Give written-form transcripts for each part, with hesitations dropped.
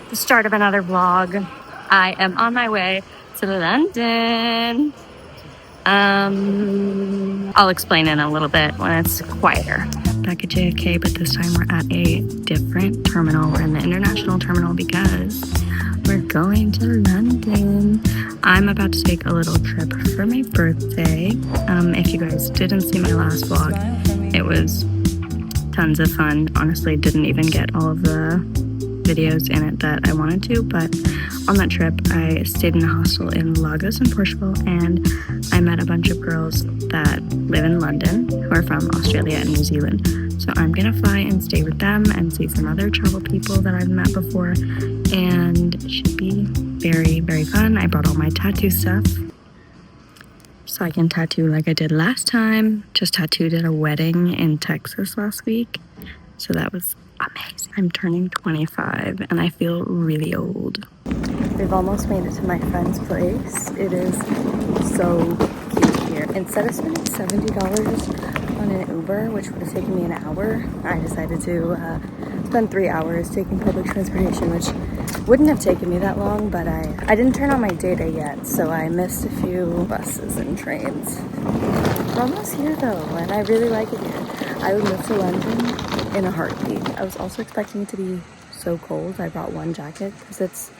the start of another vlog. I am on my way to London. I'll explain in a little bit when it's quieter. Back at JFK, but this time we're at a different terminal. We're in the international terminal because we're going to London. I'm about to take a little trip for my birthday. If you guys didn't see my last vlog, it was tons of fun. Honestly, didn't even get all of the videos in it that I wanted to, but on that trip I stayed in a hostel in Lagos in Portugal, and I met a bunch of girls that live in London who are from Australia and New Zealand. So I'm gonna fly and stay with them and see some other travel people that I've met before, and it should be very, very fun. I brought all my tattoo stuff so I can tattoo like I did last time. Just tattooed at a wedding in Texas last week, so that was amazing. I'm turning 25 and I feel really old. We've almost made it to my friend's place. It is so cute here. Instead of spending $70 on an Uber, which would have taken me an hour, I decided to spend 3 hours taking public transportation, which wouldn't have taken me that long, but I didn't turn on my data yet, so I missed a few buses and trains. We're almost here though, and I really like it here. I would move to London in a heartbeat. I was also expecting it to be so cold. I brought one jacket because it's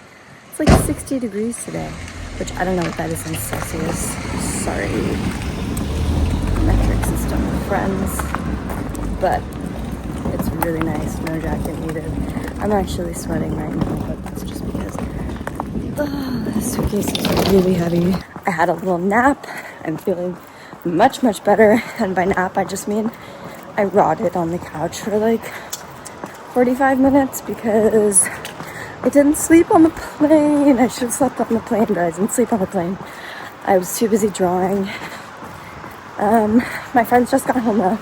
like 60 degrees today, which I don't know what that is in Celsius. Sorry, metric system friends, but it's really nice. No jacket needed. I'm actually sweating right now, but that's just because this suitcase is really heavy. I had a little nap. I'm feeling much better, and by nap I just mean I rotted on the couch for like 45 minutes because I didn't sleep on the plane. I should have slept on the plane, but I didn't sleep on the plane. I was too busy drawing. My friends just got home though,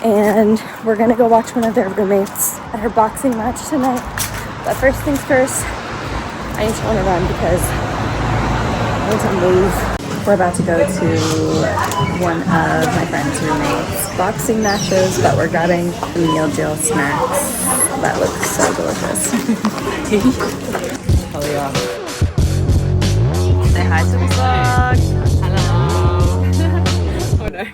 and we're gonna go watch one of their roommates at her boxing match tonight. But first things first, I need to want to run because I need to move. We're about to go to one of my friend's roommates' boxing matches, but we're grabbing meal deal snacks. That looks so delicious. Oh yeah. Say hi to the vlog. Hello. Oh no.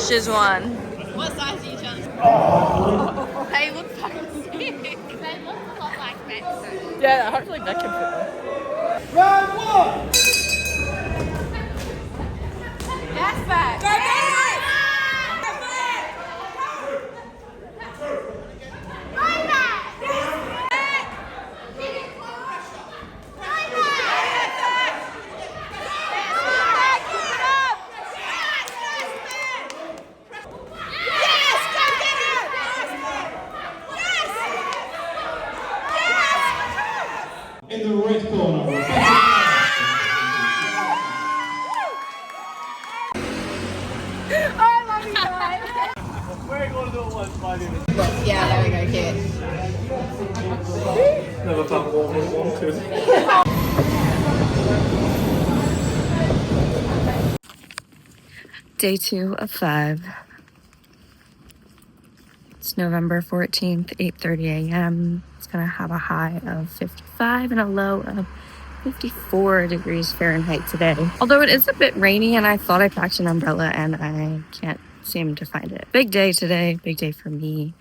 She's one. What size are you trying to oh. They look fucking big. They look a lot like Mexico. Yeah, hopefully that can fit them. Round one! That's back. Go back! In the red corner. I love you guys. We're going to do it once, 5 minutes. Yeah, there we go, kid. Never felt warm as wanted. Day 2 of 5. It's November 14th, 8:30 a.m. It's gonna have a high of 55 and a low of 54 degrees Fahrenheit today. Although it is a bit rainy, and I thought I packed an umbrella and I can't seem to find it. Big day today, big day for me.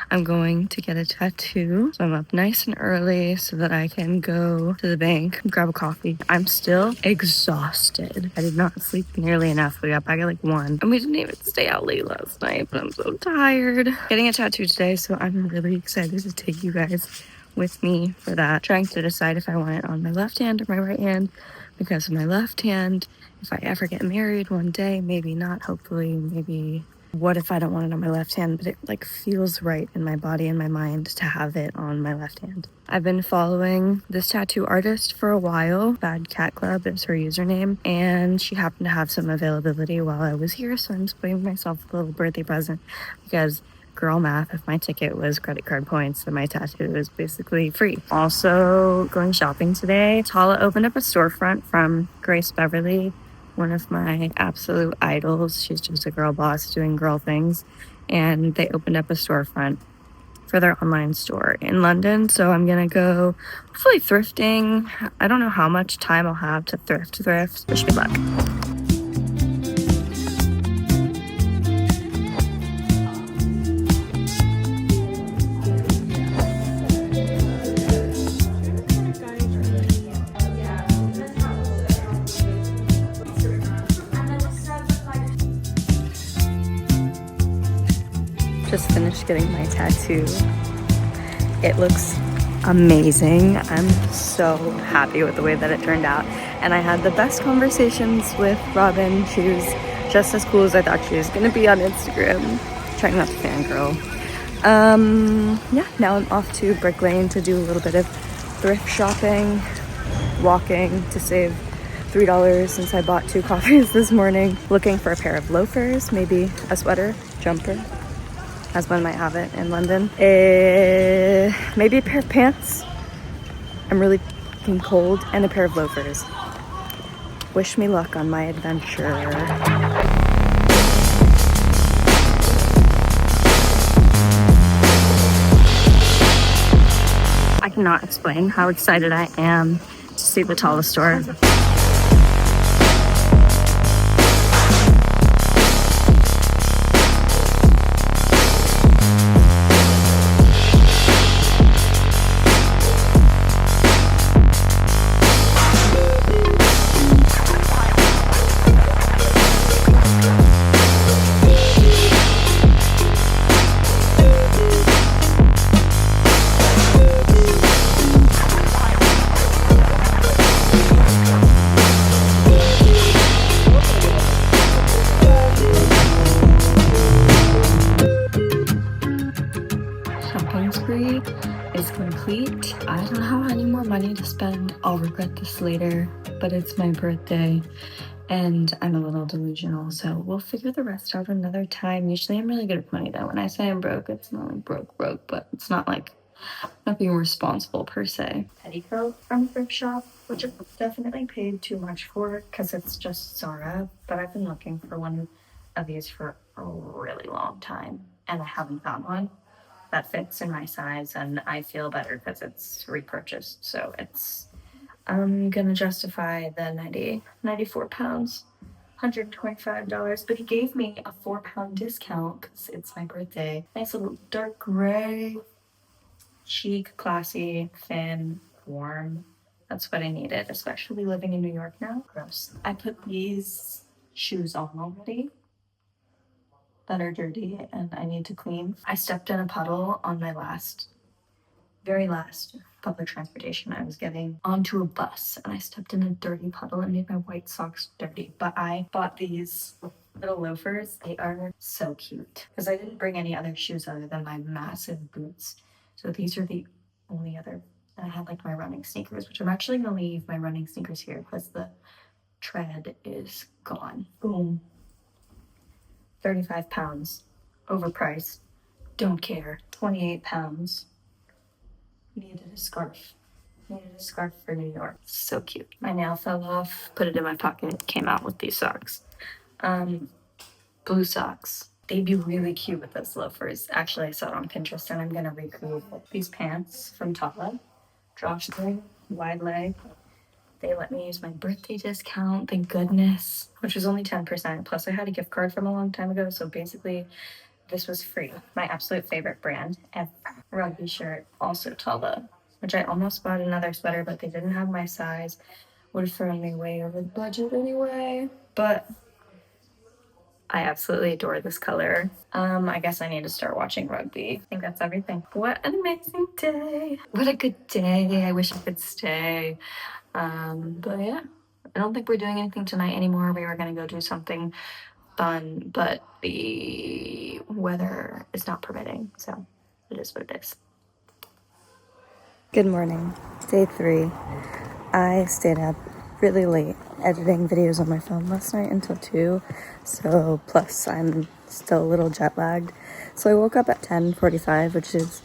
I'm going to get a tattoo, so I'm up nice and early so that I can go to the bank and grab a coffee. I'm still exhausted. I did not sleep nearly enough. We got back at like 1 and we didn't even stay out late last night, but I'm so tired. Getting a tattoo today, so I'm really excited to take you guys with me for that. Trying to decide if I want it on my left hand or my right hand, because of my left hand, if I ever get married one day, maybe not, hopefully, maybe. What if I don't want it on my left hand, but it like feels right in my body and my mind to have it on my left hand. I've been following this tattoo artist for a while. Bad Cat Club is her username, and she happened to have some availability while I was here, so I'm just putting myself a little birthday present because girl math. If my ticket was credit card points, then my tattoo is basically free. Also going shopping today. Tala opened up a storefront from Grace Beverly, one of my absolute idols. She's just a girl boss doing girl things. And they opened up a storefront for their online store in London. So I'm gonna go hopefully thrifting. I don't know how much time I'll have to thrift. Wish me luck. Just finished getting my tattoo. It looks amazing. I'm so happy with the way that it turned out. And I had the best conversations with Robyn. She was just as cool as I thought she was gonna be on Instagram. Trying not to fangirl. Yeah, now I'm off to Brick Lane to do a little bit of thrift shopping, walking to save $3 since I bought 2 coffees this morning. Looking for a pair of loafers, maybe a sweater, jumper, as one might have it in London. Maybe a pair of pants. I'm really fucking cold. And a pair of loafers. Wish me luck on my adventure. I cannot explain how excited I am to see the Tala store. Is complete. I don't have any more money to spend. I'll regret this later, but it's my birthday and I'm a little delusional, so we'll figure the rest out another time. Usually I'm really good with money though. When I say I'm broke, it's not like broke, but it's not like not being responsible per se. Petticoat from a thrift shop, which I definitely paid too much for because it's just Zara, but I've been looking for one of these for a really long time and I haven't found one that fits in my size, and I feel better because it's repurchased. So I'm gonna justify the 94 pounds, $125, but he gave me a £4 discount because it's my birthday. Nice little dark gray, chic, classy, thin, warm. That's what I needed, especially living in New York now. Gross. I put these shoes on already that are dirty and I need to clean. I stepped in a puddle on my very last public transportation. I was getting onto a bus and I stepped in a dirty puddle and made my white socks dirty. But I bought these little loafers. They are so cute because I didn't bring any other shoes other than my massive boots. So these are the only other, and I had like my running sneakers, which I'm actually gonna leave my running sneakers here because the tread is gone. Boom. 35 pounds, overpriced, don't care. 28 pounds. Needed a scarf for New York. So cute. My nail fell off, put it in my pocket, came out with these socks. Blue socks. They'd be really cute with those loafers. Actually, I saw it on Pinterest and I'm gonna recreate it. These pants from Tala, drawstring, wide leg. They let me use my birthday discount, thank goodness, which was only 10%. Plus I had a gift card from a long time ago, so basically this was free. My absolute favorite brand ever. Rugby shirt, also Tala, which I almost bought another sweater, but they didn't have my size. Would have thrown me way over the budget anyway, but I absolutely adore this color. I guess I need to start watching rugby. I think that's everything. What an amazing day. What a good day. I wish I could stay. But yeah, I don't think we're doing anything tonight anymore. We were gonna go do something fun, but the weather is not permitting, so it is what it is. Good morning, day 3. I stayed up really late editing videos on my phone last night until 2, so plus I'm still a little jet lagged. So I woke up at 10:45, which is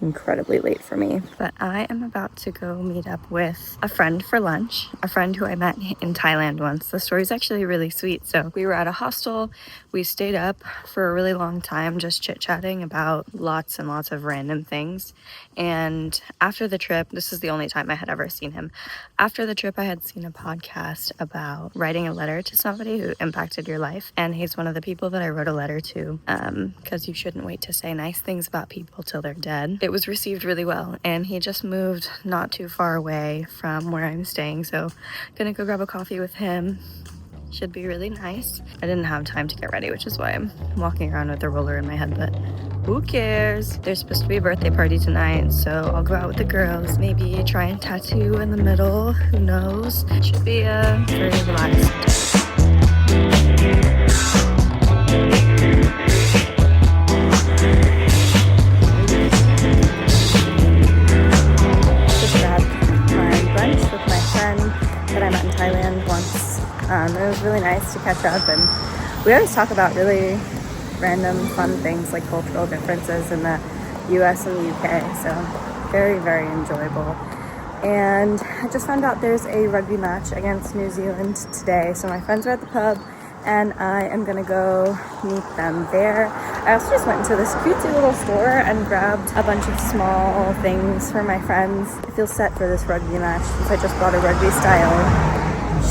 incredibly late for me. But I am about to go meet up with a friend for lunch, a friend who I met in Thailand once. The story's actually really sweet. So we were at a hostel. We stayed up for a really long time just chit-chatting about lots and lots of random things. And after the trip, this is the only time I had ever seen him. After the trip, I had seen a podcast about writing a letter to somebody who impacted your life. And he's one of the people that I wrote a letter to, because you shouldn't wait to say nice things about people till they're dead. It was received really well, and he just moved not too far away from where I'm staying, so gonna go grab a coffee with him. Should be really nice. I didn't have time to get ready, which is why I'm walking around with a roller in my head, but who cares? There's supposed to be a birthday party tonight, so I'll go out with the girls, maybe try and tattoo in the middle, who knows? Should be a very relaxed day. That I met in Thailand once. It was really nice to catch up, and we always talk about really random fun things like cultural differences in the US and the UK, so very, very enjoyable. And I just found out there's a rugby match against New Zealand today, so my friends are at the pub and I am gonna go meet them there. I also just went into this cutesy little store and grabbed a bunch of small things for my friends. I feel set for this rugby match since I just bought a rugby style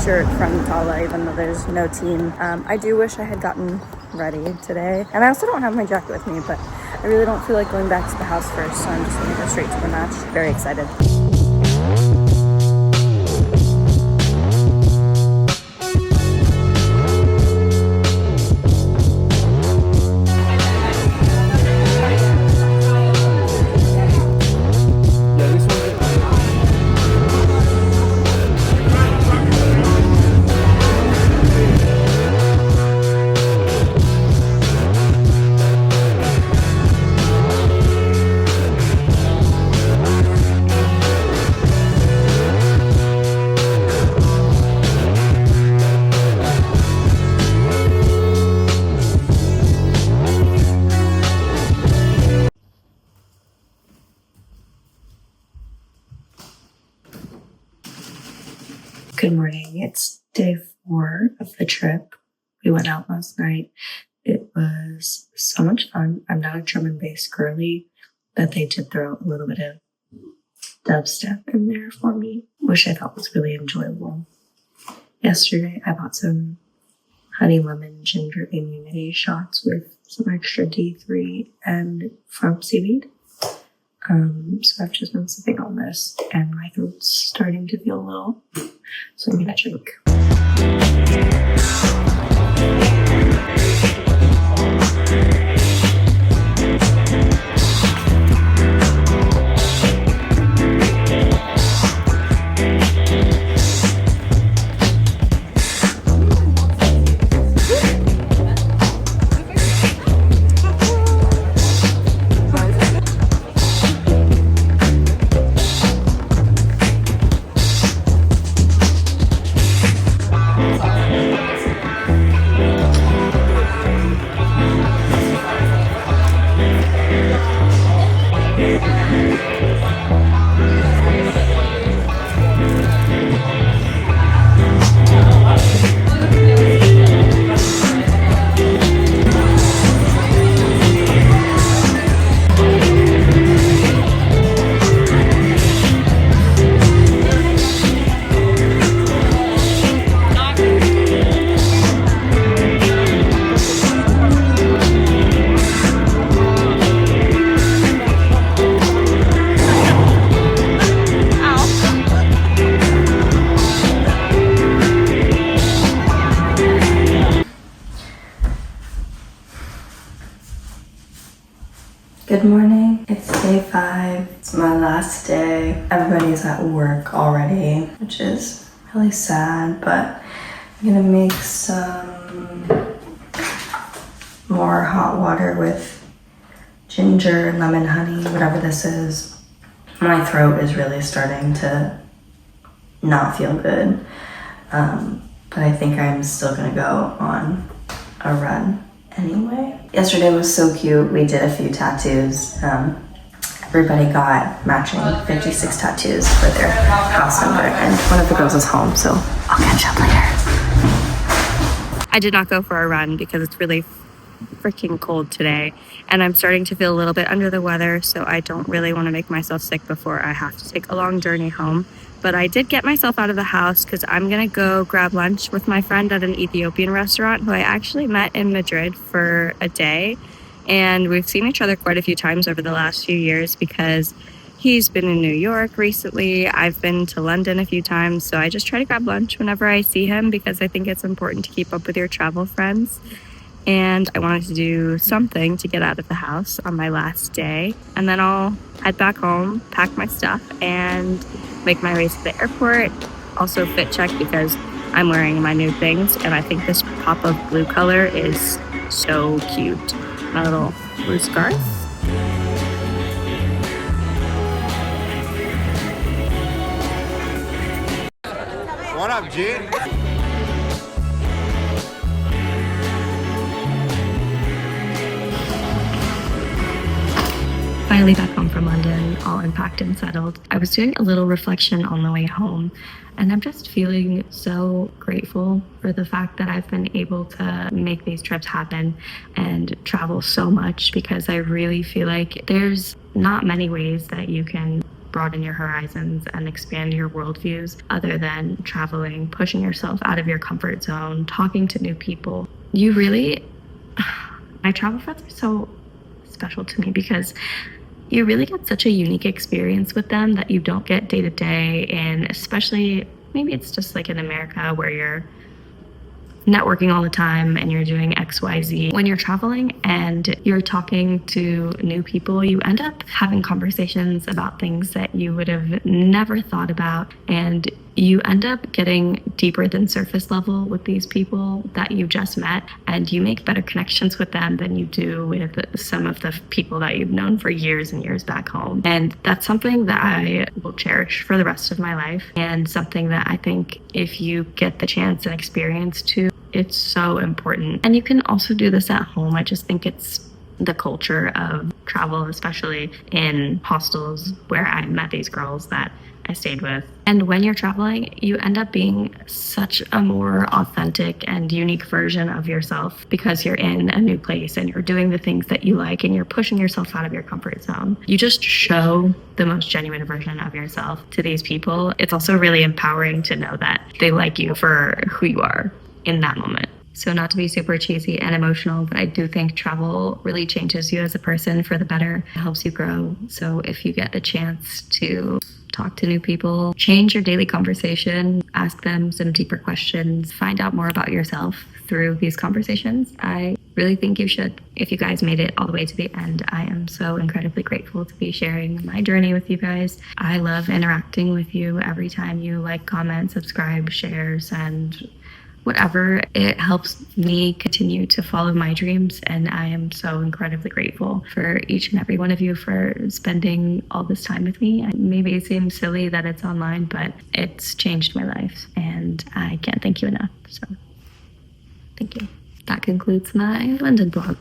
shirt from Tala, even though there's no team. I do wish I had gotten ready today, and I also don't have my jacket with me, but I really don't feel like going back to the house first, so I'm just gonna go straight to the match. Very excited. Good morning. It's day 4 of the trip. We went out last night. It was so much fun. I'm not a drum and bass girly, but they did throw a little bit of dubstep in there for me, which I thought was really enjoyable. Yesterday, I bought some honey lemon ginger immunity shots with some extra D3 and farm seaweed. So I've just been sipping on this, and my throat's starting to feel a little, so I'm gonna drink. Good morning. It's day 5. It's my last day. Everybody's at work already, which is really sad, but I'm gonna make some more hot water with ginger, lemon, honey, whatever this is. My throat is really starting to not feel good, but I think I'm still gonna go on a run anyway. Yesterday was so cute. We did a few tattoos. Everybody got matching 56 tattoos for their house number, and one of the girls is home, so I'll catch up later. I did not go for a run because it's really freaking cold today, and I'm starting to feel a little bit under the weather, so I don't really want to make myself sick before I have to take a long journey home. But I did get myself out of the house because I'm gonna go grab lunch with my friend at an Ethiopian restaurant who I actually met in Madrid for a day, and we've seen each other quite a few times over the last few years because he's been in New York recently. I've been to London a few times, so I just try to grab lunch whenever I see him because I think it's important to keep up with your travel friends. And I wanted to do something to get out of the house on my last day. And then I'll head back home, pack my stuff, and make my way to the airport. Also fit check because I'm wearing my new things, and I think this pop of blue color is so cute. My little blue scarf. What up, G? Finally back home from London, all unpacked and settled. I was doing a little reflection on the way home, and I'm just feeling so grateful for the fact that I've been able to make these trips happen and travel so much, because I really feel like there's not many ways that you can broaden your horizons and expand your worldviews other than traveling, pushing yourself out of your comfort zone, talking to new people. My travel friends are so special to me because you really get such a unique experience with them that you don't get day to day, and especially maybe it's just like in America where you're networking all the time and you're doing XYZ. When you're traveling and you're talking to new people, you end up having conversations about things that you would have never thought about, and you end up getting deeper than surface level with these people that you just met, and you make better connections with them than you do with some of the people that you've known for years and years back home. And that's something that I will cherish for the rest of my life, and something that I think if you get the chance and experience to, it's so important. And you can also do this at home. I just think it's the culture of travel, especially in hostels where I met these girls that I stayed with. And when you're traveling, you end up being such a more authentic and unique version of yourself because you're in a new place and you're doing the things that you like and you're pushing yourself out of your comfort zone. You just show the most genuine version of yourself to these people. It's also really empowering to know that they like you for who you are in that moment. So not to be super cheesy and emotional, but I do think travel really changes you as a person for the better. It helps you grow. So if you get the chance to talk to new people, change your daily conversation, ask them some deeper questions, find out more about yourself through these conversations, I really think you should. If you guys made it all the way to the end, I am so incredibly grateful to be sharing my journey with you guys. I love interacting with you every time you like, comment, subscribe, share, send, whatever. It helps me continue to follow my dreams, and I am so incredibly grateful for each and every one of you for spending all this time with me. And maybe it seems silly that it's online, but it's changed my life, and I can't thank you enough. So thank you. That concludes my London vlog.